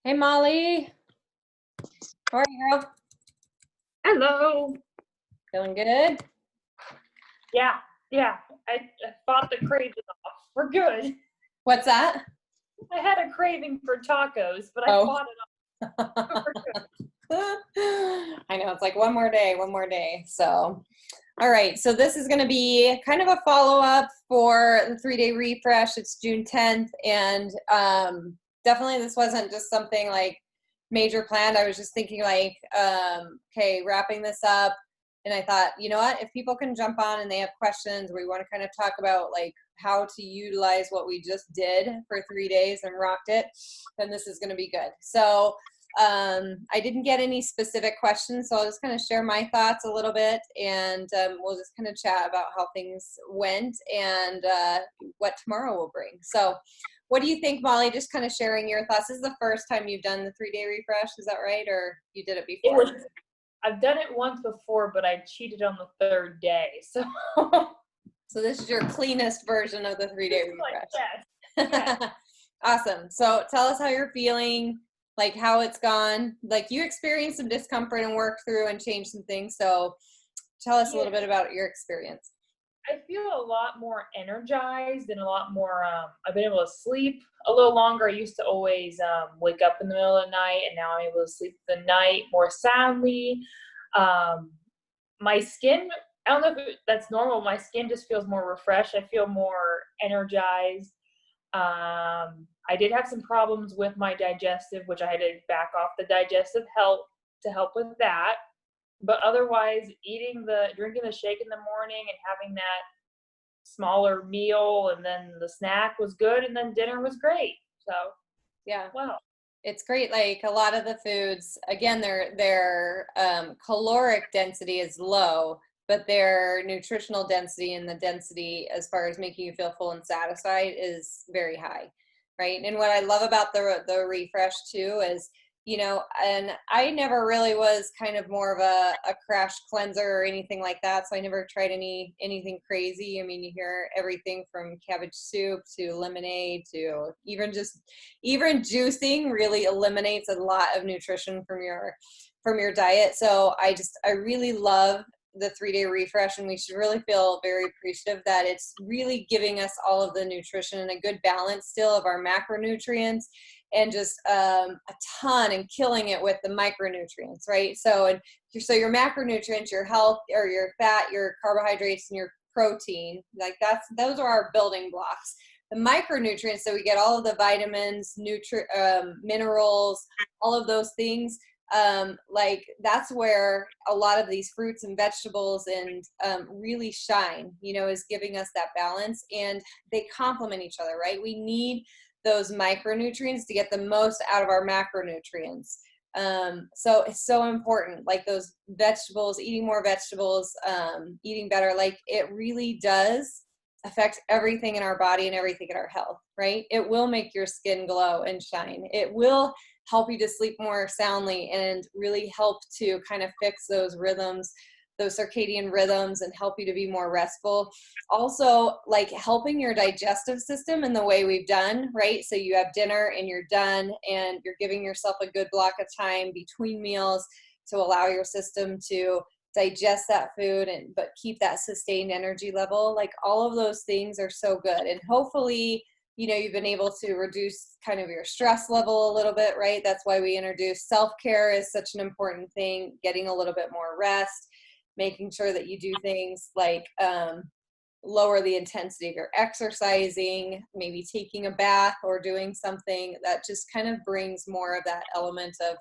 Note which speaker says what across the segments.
Speaker 1: Hey Molly, how are you, girl?
Speaker 2: Hello.
Speaker 1: Feeling good?
Speaker 2: Yeah, yeah. I fought the craving off. We're good.
Speaker 1: What's that?
Speaker 2: I had a craving for tacos, but I
Speaker 1: Oh,
Speaker 2: fought it off. We're good.
Speaker 1: I know it's like one more day, one more day. So, all right. So this is going to be kind of a follow-up for the 3-day refresh. It's June 10th, and definitely this wasn't just something like major planned. I was just thinking like, okay, wrapping this up. And I thought, you know what, if people can jump on and they have questions, we want to kind of talk about like how to utilize what we just did for 3 days and rocked it, then this is going to be good. So I didn't get any specific questions, so I'll just kind of share my thoughts a little bit, and we'll just kind of chat about how things went and what tomorrow will bring. So what do you think, Molly? Just kind of sharing your thoughts. This is the first time you've done the 3-day refresh, is that right? Or you did it
Speaker 2: It
Speaker 1: before?
Speaker 2: was. I've done it once before, but I cheated on the third day. So
Speaker 1: So this is your cleanest version of the 3-day
Speaker 2: like,
Speaker 1: refresh.
Speaker 2: yes.
Speaker 1: Awesome. So tell us how you're feeling, like how it's gone. Like you experienced some discomfort and worked through and changed some things. So tell us a
Speaker 2: Yeah.
Speaker 1: little bit about your experience.
Speaker 2: I feel a lot more energized and a lot more. I've been able to sleep a little longer. I used to always wake up in the middle of the night, and now I'm able to sleep the night more soundly. Um, my skin, I don't know if that's normal. My skin just feels more refreshed. I feel more energized. I did have some problems with my digestive, which I had to back off the digestive help to help with that. But otherwise, drinking the shake in the morning and having that smaller meal and then the snack was good and then dinner was great. So,
Speaker 1: Yeah.
Speaker 2: wow.
Speaker 1: It's great. Like a lot of the foods, again, their caloric density is low, but their nutritional density and the density as far as making you feel full and satisfied is very high, right? And what I love about the refresh too is, you know, and I never really was kind of more of a crash cleanser or anything like that, so I never tried anything crazy. I mean, you hear everything from cabbage soup to lemonade to even juicing really eliminates a lot of nutrition from your diet. So I really love the 3-day refresh, and we should really feel very appreciative that it's really giving us all of the nutrition and a good balance still of our macronutrients, and just a ton, and killing it with the micronutrients, right? So your macronutrients, your health, or your fat, your carbohydrates, and your protein, like those are our building blocks. The micronutrients, so we get all of the vitamins, minerals, all of those things. Like that's where a lot of these fruits and vegetables and really shine, you know, is giving us that balance, and they complement each other, right? We need those micronutrients to get the most out of our macronutrients. So it's so important, like those vegetables, eating more vegetables, eating better, like it really does affect everything in our body and everything in our health, right? It will make your skin glow and shine. It will help you to sleep more soundly and really help to kind of fix those rhythms, those circadian rhythms, and help you to be more restful. Also, like helping your digestive system in the way we've done, right? So you have dinner and you're done, and you're giving yourself a good block of time between meals to allow your system to digest that food and but keep that sustained energy level. Like all of those things are so good, and hopefully, you know, you've been able to reduce kind of your stress level a little bit, right? That's why we introduce self-care is such an important thing, getting a little bit more rest, making sure that you do things like lower the intensity of your exercising, maybe taking a bath or doing something that just kind of brings more of that element of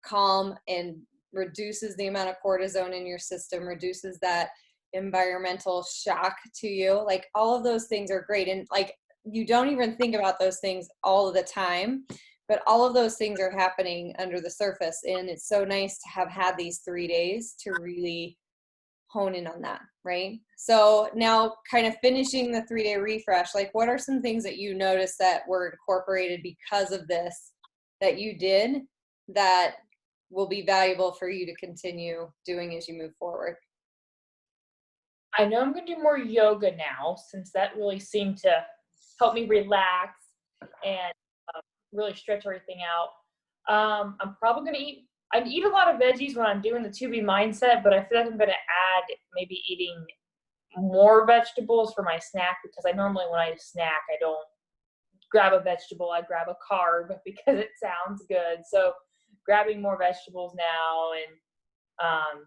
Speaker 1: calm and reduces the amount of cortisone in your system, reduces that environmental shock to you. Like all of those things are great. And like you don't even think about those things all of the time, but all of those things are happening under the surface. And it's so nice to have had these 3 days to really hone in on that, right? So now kind of finishing the 3-day refresh, like what are some things that you noticed that were incorporated because of this that you did that will be valuable for you to continue doing as you move forward?
Speaker 2: I know I'm going to do more yoga now since that really seemed to help me relax and really stretch everything out. I'm probably gonna I eat a lot of veggies when I'm doing the to be mindset, but I feel like I'm gonna add maybe eating more vegetables for my snack, because I normally, when I snack, I don't grab a vegetable, I grab a carb because it sounds good. So grabbing more vegetables now, and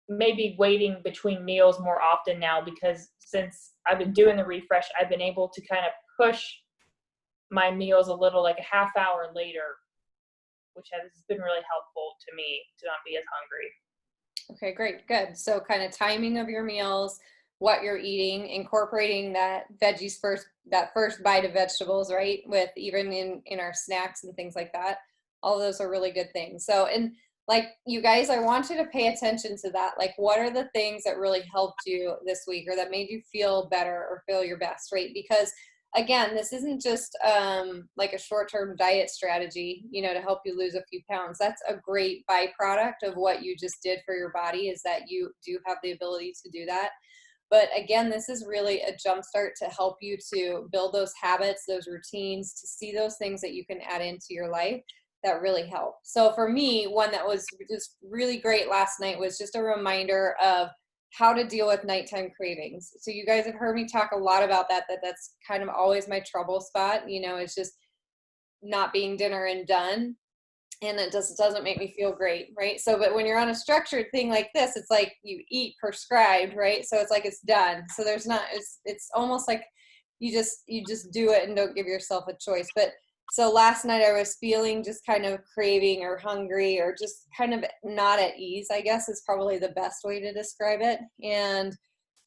Speaker 2: maybe waiting between meals more often now, because since I've been doing the refresh, I've been able to kind of push my meals a little, like a half hour later, which has been really helpful to me to not be as hungry.
Speaker 1: Okay, great, good. So kind of timing of your meals, what you're eating, incorporating that veggies first, that first bite of vegetables, right? With even in our snacks and things like that. All those are really good things. So, and like you guys, I want you to pay attention to that. Like, what are the things that really helped you this week or that made you feel better or feel your best, right? Because again, this isn't just like a short-term diet strategy, you know, to help you lose a few pounds. That's a great byproduct of what you just did for your body, is that you do have the ability to do that. But again, this is really a jumpstart to help you to build those habits, those routines, to see those things that you can add into your life that really help. So for me, one that was just really great last night was just a reminder of how to deal with nighttime cravings. So you guys have heard me talk a lot about that's kind of always my trouble spot, you know, it's just not being dinner and done. And it just doesn't make me feel great, right? So, but when you're on a structured thing like this, it's like you eat prescribed, right? So it's like it's done. So there's not, it's almost like you just do it and don't give yourself a choice. But so last night I was feeling just kind of craving or hungry or just kind of not at ease, I guess is probably the best way to describe it. And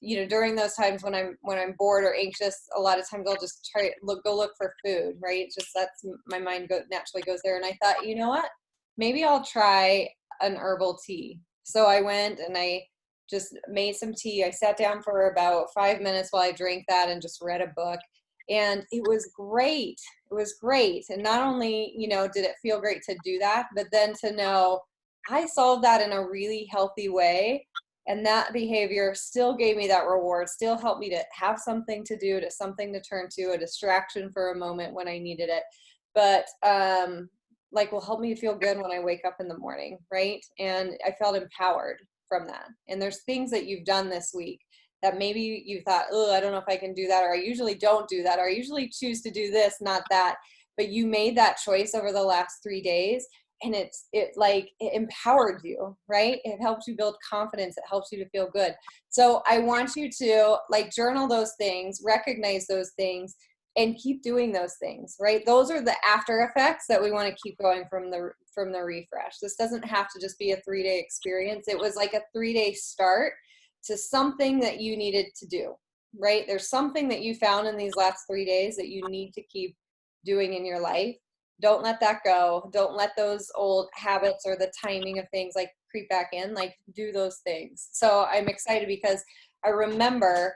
Speaker 1: you know, during those times when I'm bored or anxious, a lot of times I'll just go look for food, right? Just that's my mind naturally goes there. And I thought, you know what? Maybe I'll try an herbal tea. So I went and I just made some tea. I sat down for about 5 minutes while I drank that and just read a book. And it was great. It was great. And not only, you know, did it feel great to do that, but then to know I solved that in a really healthy way, and that behavior still gave me that reward, still helped me to have something to do, to something to turn to, a distraction for a moment when I needed it. But like will help me feel good when I wake up in the morning, right? And I felt empowered from that. And there's things that you've done this week that maybe you thought, oh, I don't know if I can do that, or I usually don't do that, or I usually choose to do this, not that. But you made that choice over the last 3 days, and it empowered you, right? It helps you build confidence, it helps you to feel good. So I want you to like journal those things, recognize those things, and keep doing those things, right? Those are the after effects that we want to keep going from the refresh. This doesn't have to just be a 3-day experience. It was like a 3-day start to something that you needed to do, right? There's something that you found in these last 3 days that you need to keep doing in your life. Don't let that go. Don't let those old habits or the timing of things like creep back in. Like do those things. So I'm excited because I remember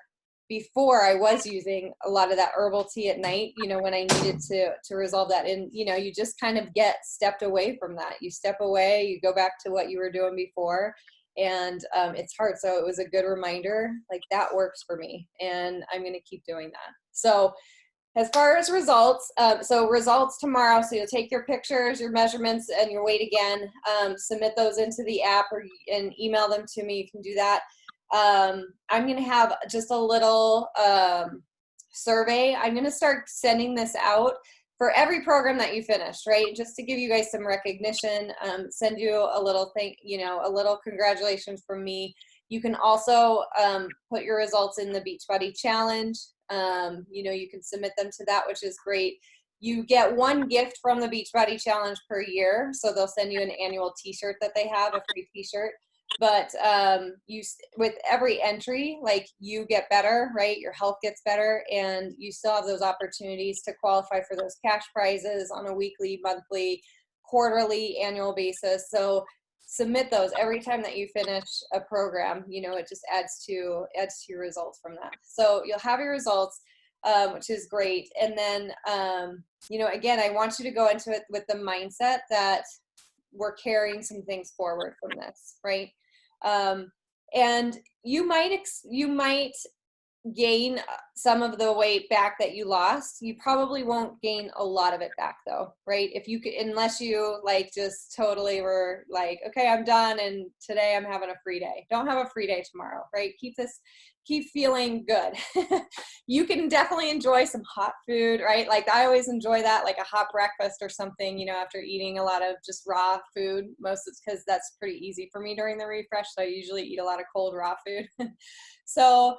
Speaker 1: before I was using a lot of that herbal tea at night, you know, when I needed to resolve that. And, you know, you just kind of get stepped away from that. You step away, you go back to what you were doing before. And it's hard. So it was a good reminder, like that works for me. And I'm going to keep doing that. So as far as results, so results tomorrow. So you'll take your pictures, your measurements, and your weight again. Submit those into the app and email them to me. You can do that. I'm going to have just a little survey. I'm going to start sending this out for every program that you finished, right? Just to give you guys some recognition, send you a little thing, you know, a little congratulations from me. You can also put your results in the Beachbody Challenge. You know, you can submit them to that, which is great. You get one gift from the Beachbody Challenge per year. So they'll send you an annual t-shirt that they have, a free t-shirt. But with every entry, like you get better, right? Your health gets better, and you still have those opportunities to qualify for those cash prizes on a weekly, monthly, quarterly, annual basis. So submit those every time that you finish a program. You know, it just adds to your results from that. So you'll have your results, which is great. And then you know, again, I want you to go into it with the mindset that we're carrying some things forward from this, right? And you might gain some of the weight back that you lost. You probably won't gain a lot of it back though, right? If you could, unless you like just totally were like, okay, I'm done and today I'm having a free day. Don't have a free day tomorrow, right? Keep feeling good. You can definitely enjoy some hot food, right? Like I always enjoy that, like a hot breakfast or something, you know, after eating a lot of just raw food. Most it's because that's pretty easy for me during the refresh. So I usually eat a lot of cold raw food. So,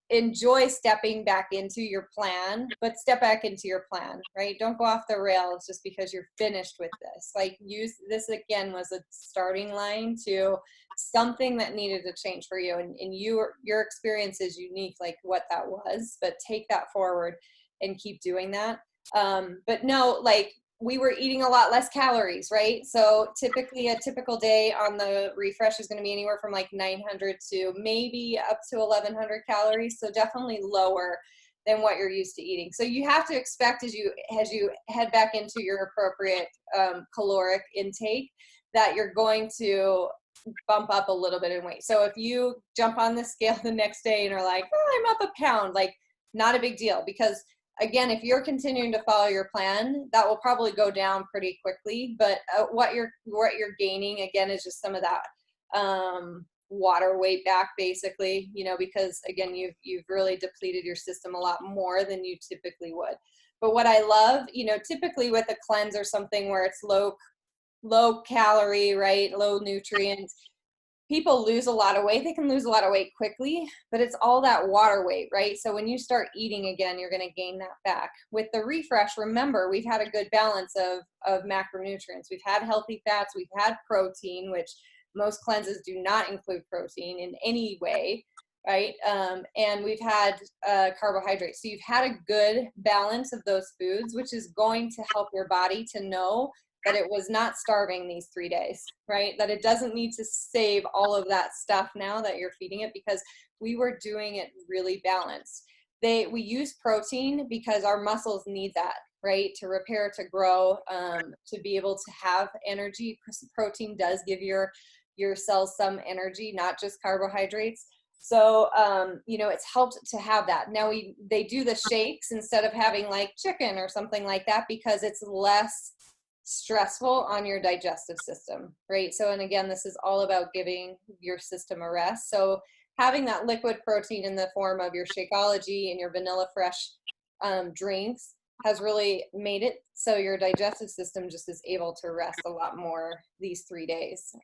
Speaker 1: enjoy stepping back into your plan, but step back into your plan, right? Don't go off the rails just because you're finished with this. Like use this again was a starting line to something that needed to change for you. And your experience is unique, like what that was, but take that forward and keep doing that. But no, like we were eating a lot less calories, right? So typically a typical day on the refresh is going to be anywhere from like 900 to maybe up to 1100 calories. So definitely lower than what you're used to eating. So you have to expect as you head back into your appropriate caloric intake that you're going to bump up a little bit in weight. So if you jump on the scale the next day and are like, oh, I'm up a pound, like not a big deal, because again, if you're continuing to follow your plan, that will probably go down pretty quickly. But what you're gaining again is just some of that water weight back, basically. You know, because again, you've really depleted your system a lot more than you typically would. But what I love, you know, typically with a cleanse or something where it's low calorie, right, low nutrients, people lose a lot of weight. They can lose a lot of weight quickly, but it's all that water weight, right? So when you start eating again, you're going to gain that back. With the refresh, remember, we've had a good balance of macronutrients. We've had healthy fats. We've had protein, which most cleanses do not include protein in any way, right? And we've had carbohydrates. So you've had a good balance of those foods, which is going to help your body to know that it was not starving these 3 days, right? That it doesn't need to save all of that stuff now that you're feeding it, because we were doing it really balanced. We use protein because our muscles need that, right? To repair, to grow, to be able to have energy. Protein does give your cells some energy, not just carbohydrates. So, you know, it's helped to have that. Now they do the shakes instead of having like chicken or something like that because it's less stressful on your digestive system, right? So, and again, this is all about giving your system a rest. So having that liquid protein in the form of your Shakeology and your Vanilla Fresh drinks has really made it so your digestive system just is able to rest a lot more these 3 days.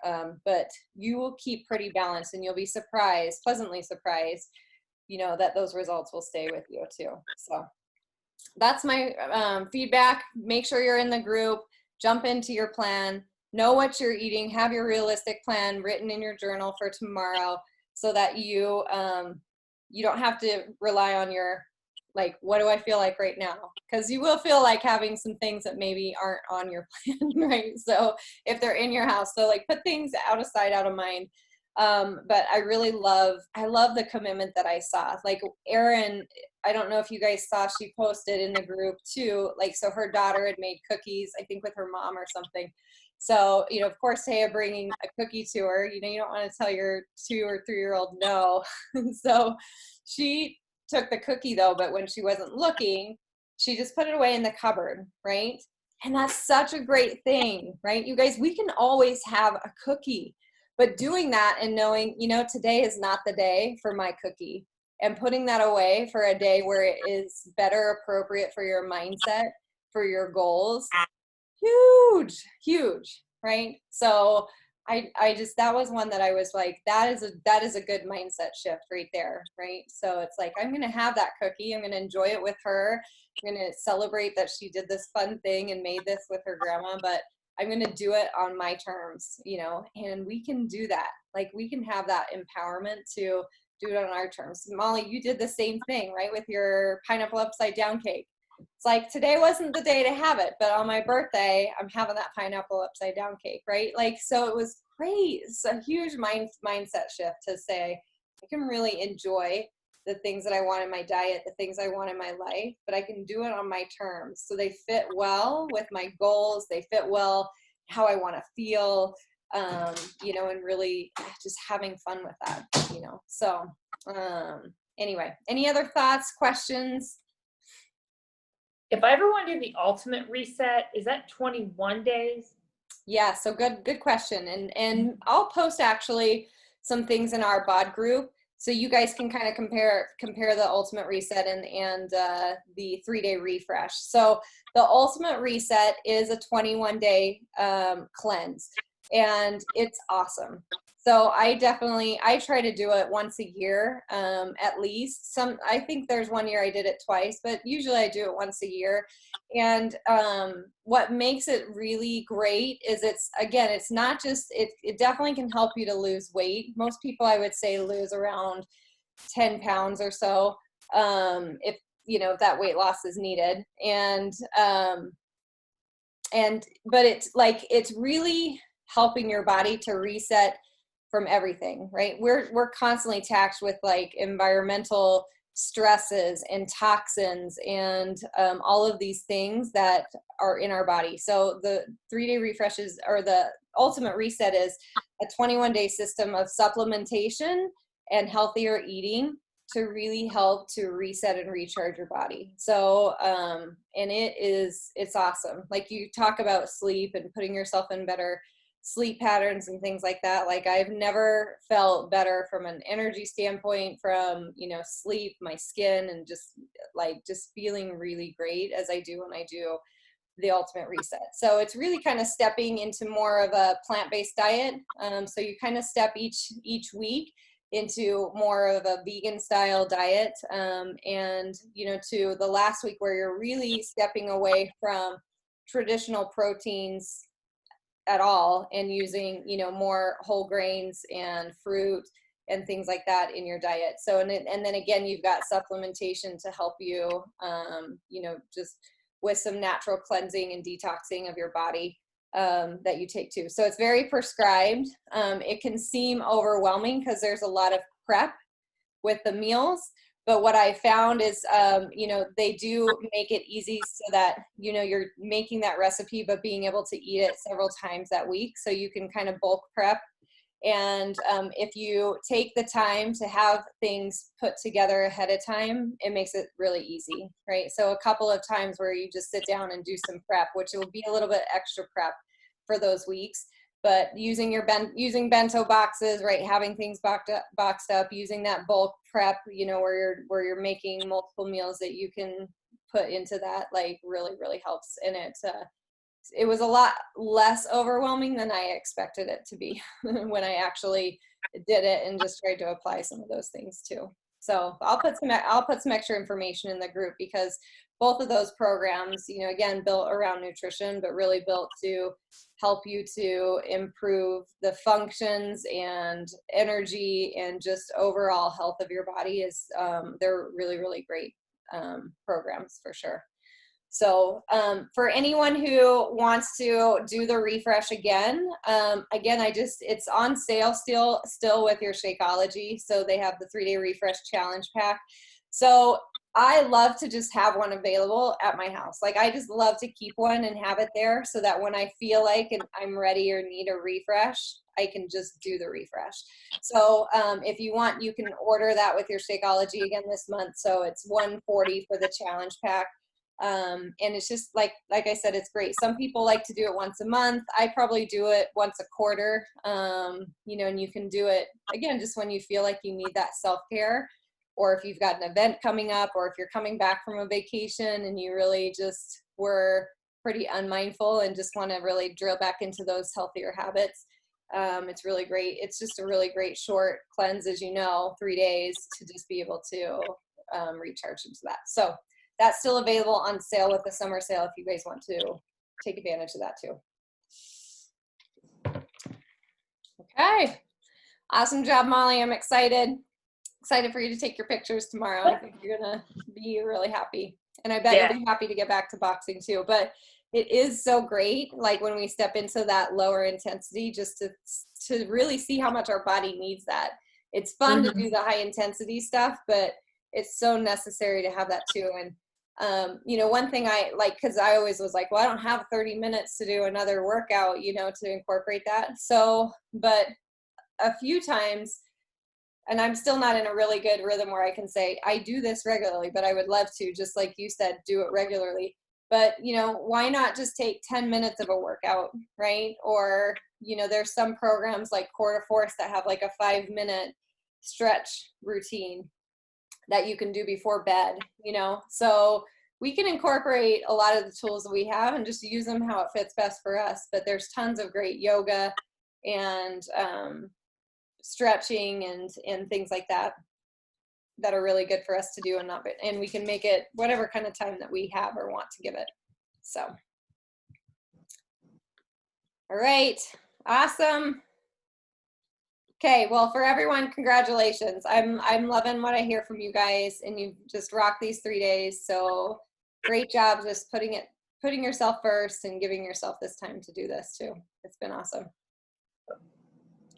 Speaker 1: But you will keep pretty balanced and you'll be surprised, pleasantly surprised, you know, that those results will stay with you too. So that's my feedback. Make sure you're in the group. Jump into your plan, know what you're eating, have your realistic plan written in your journal for tomorrow so that you don't have to rely on your, like, what do I feel like right now? Because you will feel like having some things that maybe aren't on your plan, right? So if they're in your house, so like put things out of sight, out of mind. But I love the commitment that I saw. Like Erin, I don't know if you guys saw, she posted in the group too, like, so her daughter had made cookies, I think with her mom or something. So, you know, of course, Taya bringing a cookie to her, you know, you don't want to tell your 2 or 3-year-old no. So she took the cookie though, but when she wasn't looking, she just put it away in the cupboard, right? And that's such a great thing, right? You guys, we can always have a cookie. But doing that and knowing, you know, today is not the day for my cookie, and putting that away for a day where it is better appropriate for your mindset, for your goals, huge, right? So I just, that was one that I was like, that is a good mindset shift right there, right? So it's like, I'm going to have that cookie. I'm going to enjoy it with her. I'm going to celebrate that she did this fun thing and made this with her grandma, but I'm going to do it on my terms, you know, and we can do that. Like we can have that empowerment to do it on our terms. Molly, you did the same thing, right? With your pineapple upside down cake. It's like, today wasn't the day to have it, but on my birthday, I'm having that pineapple upside down cake, right? Like, so it was great. It's a huge mindset shift to say, I can really enjoy the things that I want in my diet, the things I want in my life, but I can do it on my terms. So they fit well with my goals. They fit well how I want to feel, you know, and really just having fun with that, you know. So anyway, any other thoughts, questions?
Speaker 2: If I ever want to do the ultimate reset, is that 21 days?
Speaker 1: Yeah, so good question. And I'll post actually some things in our bod group so you guys can kind of compare the ultimate reset and the 3-day refresh. So the ultimate reset is a 21-day cleanse, and it's awesome. So I try to do it once a year, at least. I think there's one year I did it twice, but usually I do it once a year. And what makes it really great is it's not just, it definitely can help you to lose weight. Most people, I would say, lose around 10 pounds or so, if that weight loss is needed. But it's really helping your body to reset from everything, right? We're constantly taxed with like environmental stresses and toxins and all of these things that are in our body. So the 3-day refreshes, or the ultimate reset, is a 21-day system of supplementation and healthier eating to really help to reset and recharge your body. So and it's awesome. Like, you talk about sleep and putting yourself in better sleep patterns and things like that. Like, I've never felt better from an energy standpoint, from sleep, my skin, and just feeling really great as I do when I do the ultimate reset. So it's really kind of stepping into more of a plant-based diet. So you kind of step each week into more of a vegan style diet, and to the last week where you're really stepping away from traditional proteins at all and using more whole grains and fruit and things like that in your diet. So and then again, you've got supplementation to help you just with some natural cleansing and detoxing of your body that you take too. So it's very prescribed. It can seem overwhelming because there's a lot of prep with the meals. But what I found is, they do make it easy so that, you're making that recipe, but being able to eat it several times that week. So you can kind of bulk prep. And if you take the time to have things put together ahead of time, it makes it really easy, right? So a couple of times where you just sit down and do some prep, which will be a little bit extra prep for those weeks. But using bento boxes, right? Having things boxed up, using that bulk prep, where you're making multiple meals that you can put into that, like, really, really helps. And it was a lot less overwhelming than I expected it to be when I actually did it and just tried to apply some of those things too. So I'll put some extra information in the group, because both of those programs, again, built around nutrition, but really built to help you to improve the functions and energy and just overall health of your body. They're really, really great programs for sure. So for anyone who wants to do the refresh again, it's on sale still with your Shakeology. So they have the 3-day refresh challenge pack. So I love to just have one available at my house. Like, I just love to keep one and have it there so that when I feel like I'm ready or need a refresh, I can just do the refresh. So if you want, you can order that with your Shakeology again this month. So it's $140 for the challenge pack. And it's just like I said, it's great. Some people like to do it once a month. I probably do it once a quarter, and you can do it again, just when you feel like you need that self-care, or if you've got an event coming up, or if you're coming back from a vacation and you really just were pretty unmindful and just want to really drill back into those healthier habits. It's really great. It's just a really great short cleanse, as 3 days to just be able to recharge into that. So that's still available on sale with the summer sale if you guys want to take advantage of that too. Okay. Awesome job, Molly. I'm excited for you to take your pictures tomorrow. I think you're going to be really happy. And I bet you'll be happy to get back to boxing too. But it is so great, like, when we step into that lower intensity, just to really see how much our body needs that. It's fun to do the high intensity stuff, but it's so necessary to have that too. And one thing I like, because I always was like, well, I don't have 30 minutes to do another workout, to incorporate that. So, but a few times and I'm still not in a really good rhythm where I can say, I do this regularly, but I would love to, just like you said, do it regularly. But, you know, why not just take 10 minutes of a workout, right? Or, you know, there's some programs like Core to Force that have like a 5-minute stretch routine that you can do before bed, you know? So we can incorporate a lot of the tools that we have and just use them how it fits best for us. But there's tons of great yoga and stretching and things like that that are really good for us to do, and we can make it whatever kind of time that we have or want to give it. So, all right, awesome. Okay, well, for everyone, congratulations. I'm loving what I hear from you guys, and you just rocked these 3 days. So great job just putting yourself first and giving yourself this time to do this too. It's been awesome.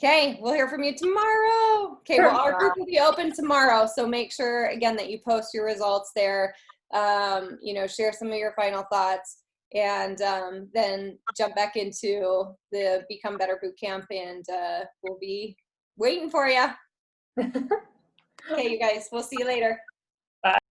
Speaker 1: Okay, we'll hear from you tomorrow. Okay, well, our group will be open tomorrow, so make sure again that you post your results there. You know, share some of your final thoughts, and then jump back into the Become Better Bootcamp, and we'll be waiting for you. Okay, you guys, we'll see you later.